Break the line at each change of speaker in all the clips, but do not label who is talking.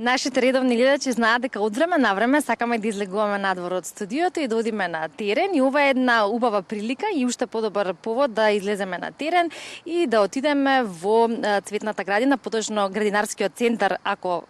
Нашите редовни гледачи знаат дека од време на време сакаме да излегуваме надвор од студиото и да одиме на терен, и ова е една убава прилика и уште подобар повод да излеземе на терен и да отидеме во Цветната градина, поточно градинарскиот центар, ако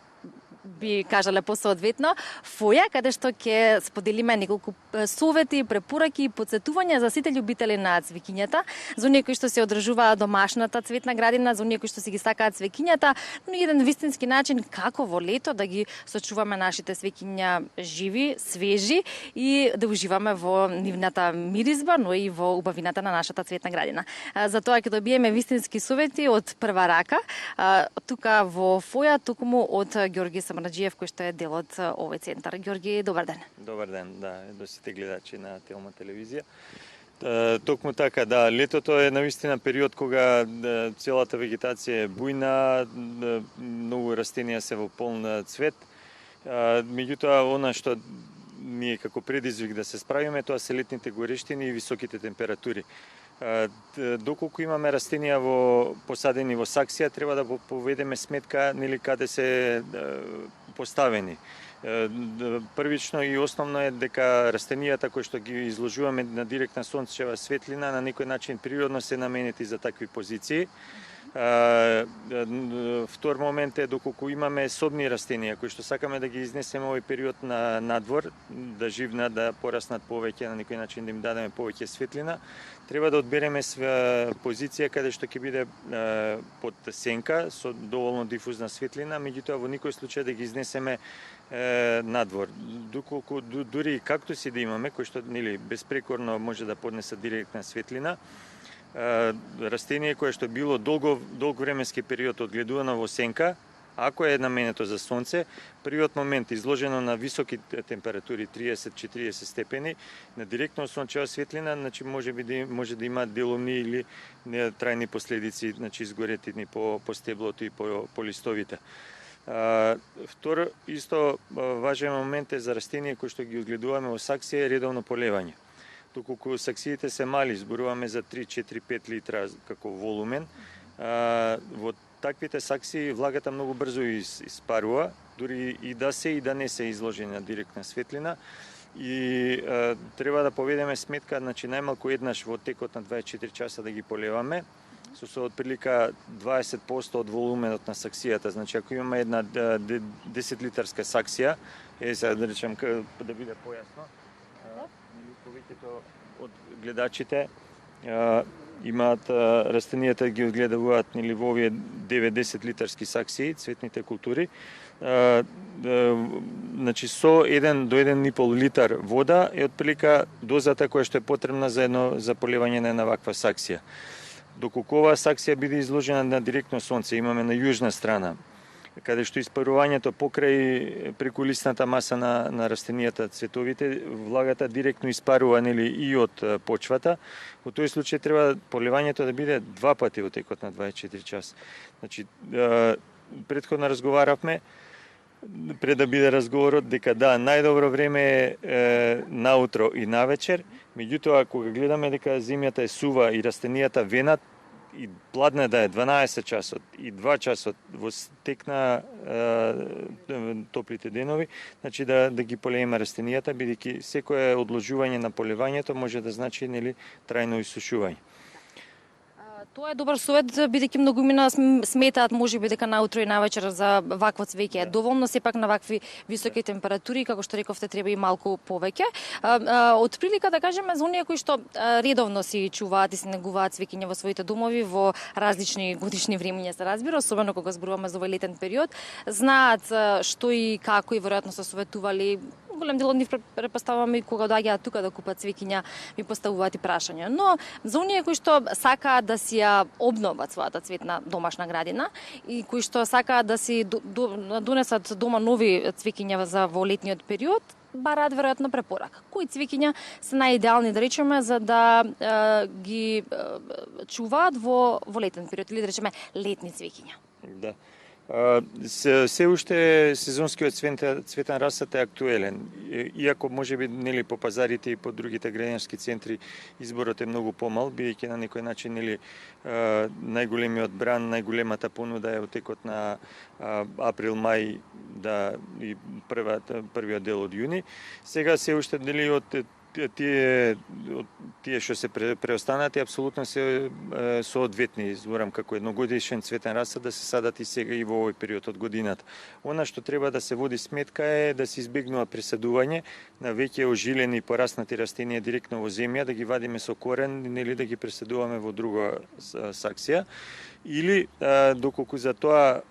би кажале посоодветно, Фоја, каде што ќе споделиме неколку совети, препораки и потсетувања за сите љубители на цвеќињата, за оние кои што се одржуваат домашната цветна градина, за оние кои што си ги сакаат цвеќињата, но еден вистински начин како во лето да ги сочуваме нашите цвеќиња живи, свежи и да уживаме во нивната миризба, но и во убавината на нашата цветна градина. За тоа ќе добиеме вистински совети од прва рака, тука во Фоја, токму од Ѓорги Самарџиев, кој што е дел од овој центар. Ѓорги, добар ден.
Добар ден, да, до сите гледачи на Телма телевизија. Токму така, да, летото е навистина период кога целата вегетација е бујна, многу растенија се во полн цвет. Меѓутоа, она што ние како предизвик да се справиме, тоа се летните горештини и високите температури. Доколку имаме растенија посадени во саксија, треба да поведеме сметка нели каде се поставени. Првично и основно е дека растенијата кои што ги изложуваме на директна сонцева светлина на некој начин природно се наменети за такви позиции. Втор момент е доколку имаме собни растенија кои што сакаме да ги изнесеме овој период на надвор, да живнат, да пораснат повеќе, на некој начин да им дадеме повеќе светлина, треба да одбереме позиција каде што ќе биде под сенка со доволно дифузна светлина, меѓутоа во никој случај да ги изнесеме надвор. Доколку дури и кактуси да имаме кои што нели безпрекорно може да поднесат директна светлина, растение кое што било долг временски период одгледувано во сенка, ако е наменето за сонце, првиот момент изложено на високи температури 30-40 степени, на директно сончева светлина, значи може да има делумни или трајни последици, значи изгоретини по стеблото и по листовите. Втор исто важен момент е за растение кои што ги одгледуваме во саксија е редовно полевање. Доколку саксиите се мали, зборуваме за 3-4-5 литра како волумен, во таквите саксии влагата многу брзо испарува, дури и да не се изложени на директна светлина, и треба да поведеме сметка, значи најмалку еднаш во текот на 24 часа да ги полеваме, со отприлика 20% од волуменот на саксијата. Значи ако имаме една 10 литарска саксија, сега да речем да биде појасно, повеќето од гледачите имаат растенијата ги одгледуваат нели во овие 9-10 литарски саксии, цветните култури. Значи со 1 до 1,5 литар вода е отприлика дозата која што е потребна за полевање на една ваква саксија. Доколку оваа саксија биде изложена на директно сонце, имаме на јужна страна, каде што испарувањето преку лисната маса на растенијата, цветовите, влагата директно испарува нели и од почвата. Во тој случај треба поливањето да биде 2 пати во текот на 24 часа. Значи претходно разговаравме пред да биде разговорот дека да, најдобро време е наутро и навечер, меѓутоа кога гледаме дека земјата е сува и растенијата венат, и пладне да е 12 часот и 2 часот во стек на топлите денови, значи да ги полееме растенијата, бидејќи секое одложување на поливањето може да значи нели трајно исушување.
Тоа е добар совет, бидејќи многумина сметаат можеби дека наутро и навечер за вакво цвеќе е доволно, сепак на вакви високи температури, како што рековте, треба и малку повеќе. Од прилика да кажеме за оние кои што редовно си чуваат и си негуваат цвеќиња во своите домови во различни годишни времиња, се разбира, особено кога зборуваме за овој летен период, знаат што и како и веројатно се советували. Голем дел од нив претпоставуваме и кога доаѓаат тука да купат цвеќиња, ми поставуваат и прашања. Но за оние кои што сакаат да си ја обноват својата цветна домашна градина и кои што сакаат да си донесат дома нови цвеќиња за во летниот период, бараат веројатно препорака. Кои цвеќиња се најидеални, да речеме, за да ги чуваат во летен период или да речеме летни цвеќиња?
Да. Се уште сезонскиот цветен расат е актуелен. Иако можеби нели по пазарите и по другите градинарски центри изборот е многу помал, бидејќи на некој начин нели најголемиот бран, најголемата понуда е во текот на април, мај, да и првиот дел од јуни. Сега се уште нели од тие што се преостанати апсолутно се соодветни, зборам како едногодишен цветен расад да се садат и сега и во овој период од годината. Она што треба да се води сметка е да се избегнува пресадување на веќе ожилени и пораснати растенија директно во земја, да ги вадиме со корен, нели да ги пресадуваме во друга саксија. Или доколку за тоа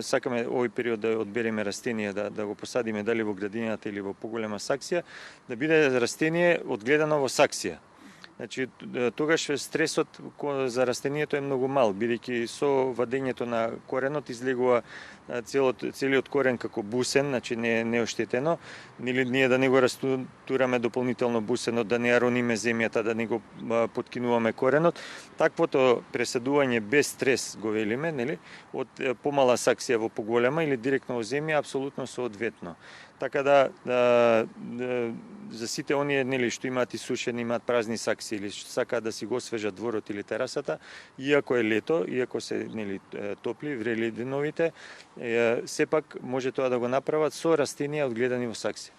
сакаме овој период да одбереме растенија да го посадиме дали во градината или во поголема саксија, да биде растение одгледано во саксија. Значи, тогаш стресот за растението е многу мал, бидејќи со вадењето на коренот излегува целиот корен како бусен, значи не е оштетено, или ние да не го растураме дополнително бусенот, да не арониме земјата, да не го подкинуваме коренот. Таквото пресадување без стрес го велиме, нели, од помала саксија во поголема или директно во земја, апсолутно соодветно. Така да за сите оние нели што имаат исушени, имаат празни сакси или што сакаат да си го освежат дворот или терасата, иако е лето, иако се нели топли, врели деновите, сепак може тоа да го направат со растенија одгледани во сакси.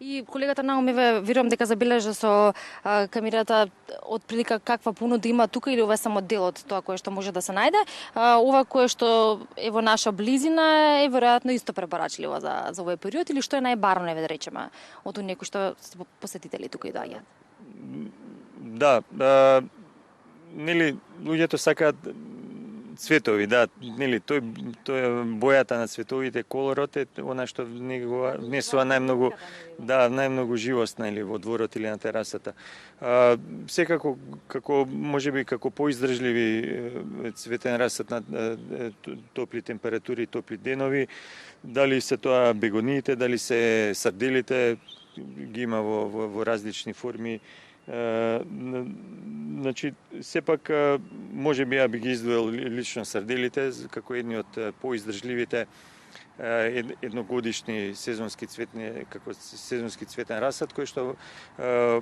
И колегата Наумеве, верувам дека забележа со камерата отприлика каква понуда има тука или ова е само дел од тоа кое што може да се најде. Ова кое што е во наша близина е веројатно исто препорачливо за овој период или што е најбарно, да речеме, од некои што се посетители тука и доаѓаат?
Да, нели луѓето сакаат цветови, да, нели тој бојата на цветовите, колорот е она што него внесува најмногу живост нели во дворот или на терасата. Секако како можеби како поиздржливи цветен расад на топли температури, топли денови, дали се тоа бегониите, дали се сарделите, ги има во различни форми. Значи, сепак, може би ја би ги издвоил лично сарделите, како едни од поиздржливите едногодишни сезонски цветен расад, кој што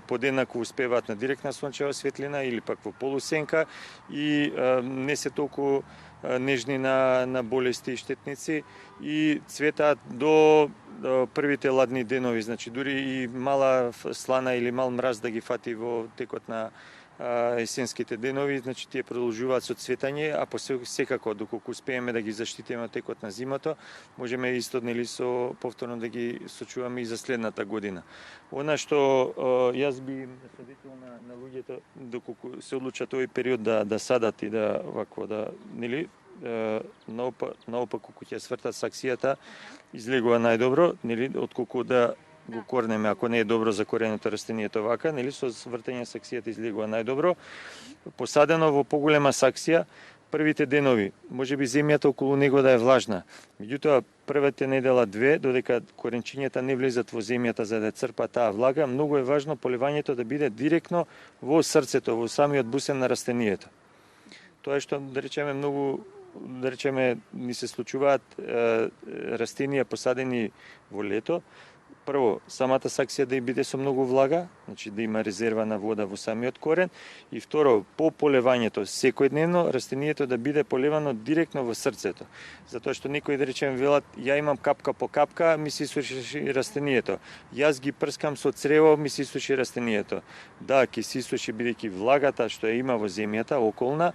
подеднакво успеваат на директна сончева светлина или пак во полусенка и не се толку нежни на болести и штетници и цветаат до првите ладни денови, значи дури и мала слана или мал мраз да ги фати во текот на есенските денови, значи тие продолжуваат со цветање, а секако доколку успееме да ги заштитиме од текот на зимата, можеме исто нели со повторно да ги сочуваме и за следната година. Она што јас би советувал на луѓето доколку се одлучат овој период да садат и да вакво да нели наопаку кога ќе свртат саксијата излегува најдобро, нели отколку да го корнеме ако не е добро за кореното растението вака, нели со свртање саксијата излегува најдобро. Посадено во поголема саксија, првите денови, можеби земјата околу него да е влажна. Меѓутоа првите недела две, додека коренчињата не влезат во земјата за да црпа таа влага, многу е важно поливањето да биде директно во срцето, во самиот бусен на растението. Тоа е што да речеме ни се случуваат растенија посадени во лето. Прво, самата саксија да биде со многу влага, значи да има резерва на вода во самиот корен, и второ, по полевањето секојдневно растението да биде полевано директно во срцето. Затоа што некои да речеме велат, ја имам капка по капка, ми се исуши растението. Јас ги прскам со црево, ми се исуши растението. Да, ќе се исуши бидејќи влагата што ја има во земјата околна,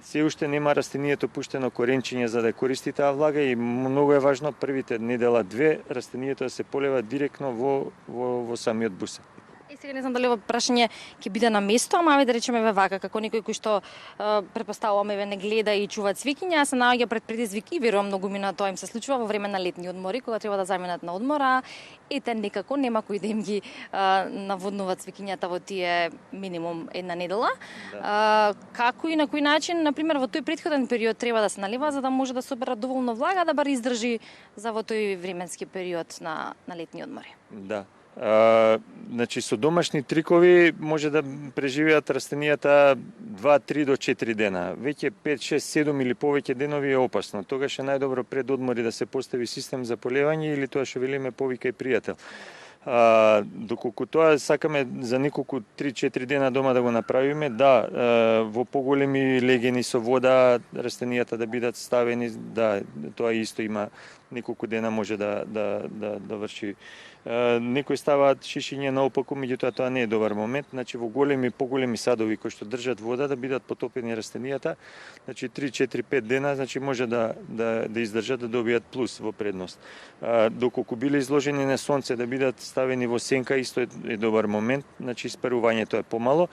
се уште нема растението пуштено коренчиње за да користи таа влага и многу е важно првите недела две растението да се полева директно во самиот бусен.
Сега не знам дали ова прашање ќе биде на место, ама да речеме вака, како некој кој што претпоставуваме не гледа и чува цвеќиња, се наоѓа пред предизвик и верувам многу мина тоа им се случува во време на летни одмори, кога треба да заминат на одмора, ете некако нема кој да им ги наводнува цвеќињата во тие минимум една недела. Да. Како и на кој начин, на пример, во тој претходен период треба да се налива за да може да собера доволно влага да бар издржи за во тој временски период на летни одмори.
Да. Значи со домашни трикови може да преживеат растенијата 2-3 до 4 дена. Веќе 5-6-7 или повеќе денови е опасно. Тогаш е најдобро пред одмори да се постави систем за полевање или тоа што велиме повикај пријател. Доколку тоа сакаме за неколку 3-4 дена дома да го направиме, да, во поголеми легени со вода растенијата да бидат ставени, да, тоа исто има неколку дена може да врши. Некои ставаат шишиње наопаку, меѓутоа тоа не е добар момент. Значи во поголеми садови кои што држат вода да бидат потопени растенијата, значи 3-4-5 дена, значи може да издржат да добијат плюс во предност. Доколку биле изложени на сонце да бидат ставени во сенка, исто е добар момент, значи испарувањето е помало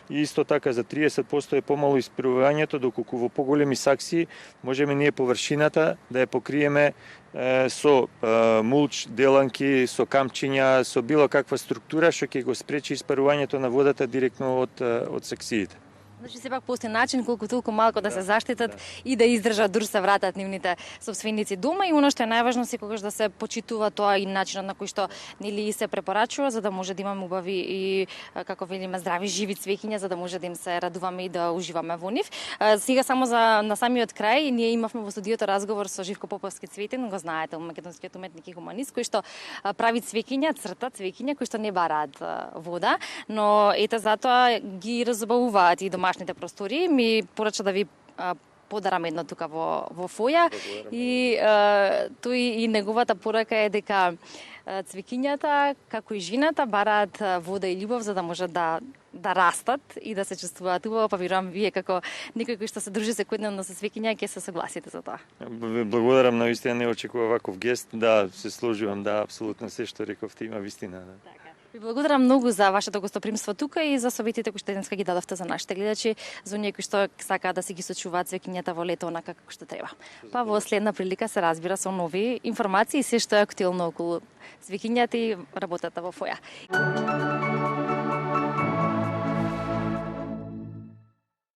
и исто така за 30% е помало испарувањето, доколку во поголеми сакси можеме ние површината да ја покриеме со мулч, деланки, со камчиња, со било каква структура што ќе го спречи испарувањето на водата директно од саксиите.
Значи сепак постои начин колку толку малку да се заштитат и да издржат дур се вратат нивните собственици дома и оно што е најважно секогаш да се почитува тоа и начинот на кој што нели се препорачува за да може да имаме убави и како велиме здрави живи цвеќиња за да може да им се радуваме и да уживаме во нив. Сега само на самиот крај ние имавме во студиото разговор со Живко Поповски Цветин, го знаете, македонскиот уметник и хуманист кој што прави цвеќиња, црта цвеќиња кои што не бараат вода, но ете затоа ги разубавуваат и домашните простори. Ми порача да ви подарам едно тука во фоја и тој и неговата порака е дека цвеќињата, како и жената, бараат вода и љубов за да може да растат и да се чувствуваат убаво, па верувам вие како некој кој што се дружи секојдневно со цвеќиња ќе се согласите за тоа.
Благодарам, навистина не очекував ваков гест, да, се сложувам, да, апсолутно се што рековте има вистина. Да.
Ви благодарам многу за вашето гостопримство тука и за советите кои што денеска ги дадовте за нашите гледачи, за оние кои што сакаат да си ги сочуваат цвеќињата во лето онака како што треба. Па во следна прилика се разбира со нови информации и се што е актуелно околу цвеќињата и работата во фоја.